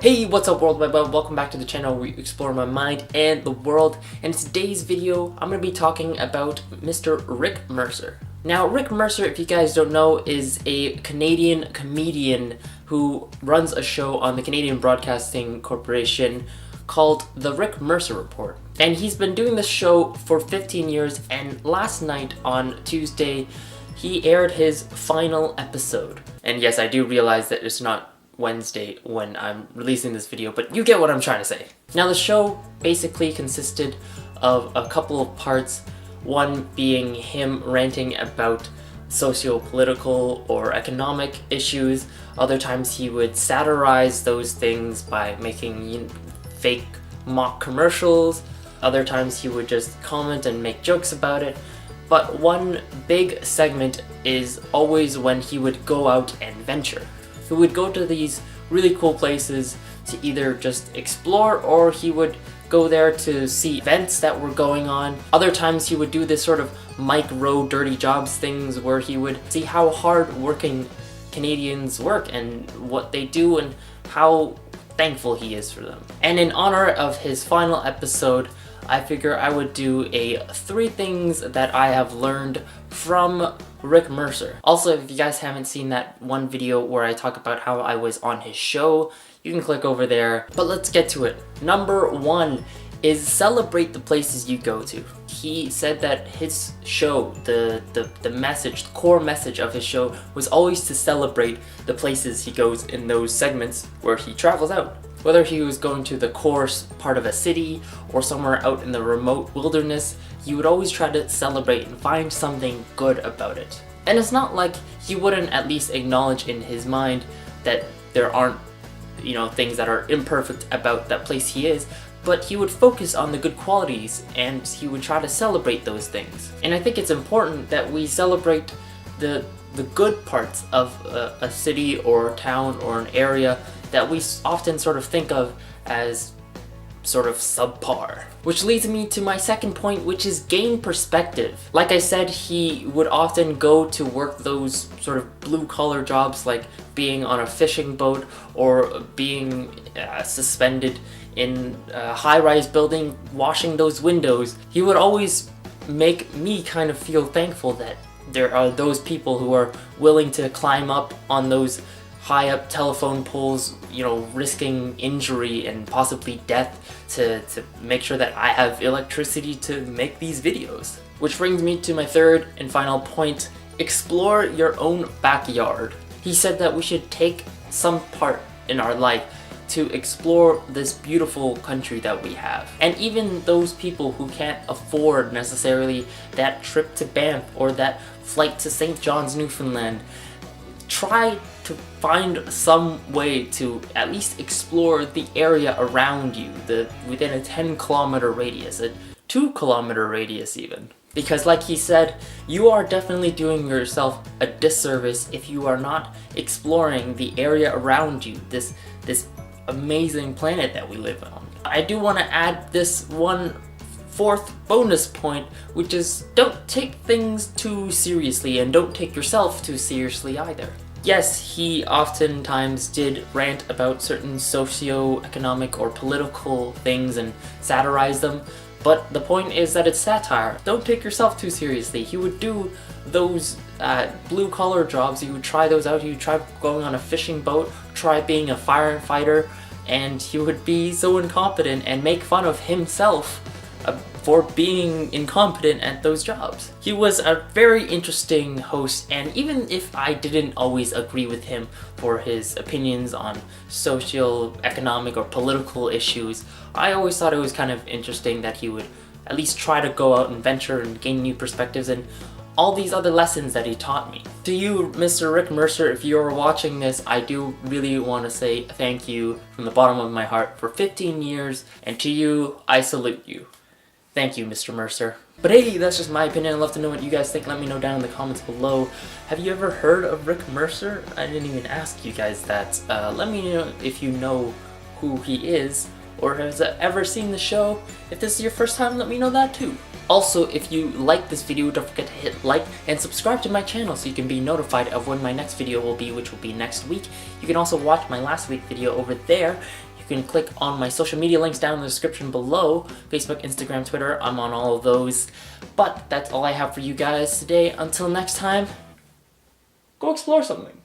Hey, what's up world web? Welcome back to the channel where we explore my mind and the world. And in today's video, I'm going to be talking about Mr. Rick Mercer. Now, Rick Mercer, if you guys don't know, is a Canadian comedian who runs a show on the Canadian Broadcasting Corporation called The Rick Mercer Report. And he's been doing this show for 15 years, and last night on Tuesday, he aired his final episode. And yes, I do realize that it's not Wednesday when I'm releasing this video, but you get what I'm trying to say. Now, the show basically consisted of a couple of parts, one being him ranting about socio-political or economic issues. Other times he would satirize those things by making fake mock commercials. Other times he would just comment and make jokes about it. But one big segment is always when he would go out and venture. He would go to these really cool places to either just explore, or he would go there to see events that were going on. Other times he would do this sort of Mike Rowe dirty jobs things where he would see how hard working Canadians work and what they do and how thankful he is for them. And in honor of his final episode, I figure I would do a 3 things that I have learned from Rick Mercer. Also, if you guys haven't seen that one video where I talk about how I was on his show, you can click over there. But let's get to it. Number 1 is celebrate the places you go to. He said that his show, the message, the core message of his show was always to celebrate the places he goes in those segments where he travels out. Whether he was going to the core part of a city or somewhere out in the remote wilderness, he would always try to celebrate and find something good about it. And it's not like he wouldn't at least acknowledge in his mind that there aren't, things that are imperfect about that place he is, but he would focus on the good qualities and he would try to celebrate those things. And I think it's important that we celebrate the good parts of a city or a town or an area that we often sort of think of as sort of subpar. Which leads me to my second point, which is gain perspective. Like I said, he would often go to work those sort of blue-collar jobs like being on a fishing boat or being suspended in a high-rise building, washing those windows. He would always make me kind of feel thankful that there are those people who are willing to climb up on those high up telephone poles, risking injury and possibly death to make sure that I have electricity to make these videos. Which brings me to my third and final point, explore your own backyard. He said that we should take some part in our life to explore this beautiful country that we have. And even those people who can't afford necessarily that trip to Banff or that flight to St. John's, Newfoundland, try to find some way to at least explore the area around you, within a 10-kilometer radius, a 2-kilometer radius even. Because like he said, you are definitely doing yourself a disservice if you are not exploring the area around you, this amazing planet that we live on. I do want to add this one 4th bonus point, which is don't take things too seriously and don't take yourself too seriously either. Yes, he oftentimes did rant about certain socio-economic or political things and satirize them, but the point is that it's satire. Don't take yourself too seriously. He would do those blue-collar jobs, he would try those out, he would try going on a fishing boat, try being a firefighter, and he would be so incompetent and make fun of himself for being incompetent at those jobs. He was a very interesting host, and even if I didn't always agree with him for his opinions on social, economic, or political issues, I always thought it was kind of interesting that he would at least try to go out and venture and gain new perspectives and all these other lessons that he taught me. To you, Mr. Rick Mercer, if you're watching this, I do really want to say thank you from the bottom of my heart for 15 years, and to you, I salute you. Thank you, Mr. Mercer. But hey, that's just my opinion. I'd love to know what you guys think. Let me know down in the comments below. Have you ever heard of Rick Mercer? I didn't even ask you guys that. Let me know if you know who he is, or has ever seen the show. If this is your first time, let me know that too. Also, if you like this video, don't forget to hit like and subscribe to my channel so you can be notified of when my next video will be, which will be next week. You can also watch my last week video over there. can click on my social media links down in the description below. Facebook, Instagram, Twitter, I'm on all of those. But that's all I have for you guys today. Until next time, go explore something.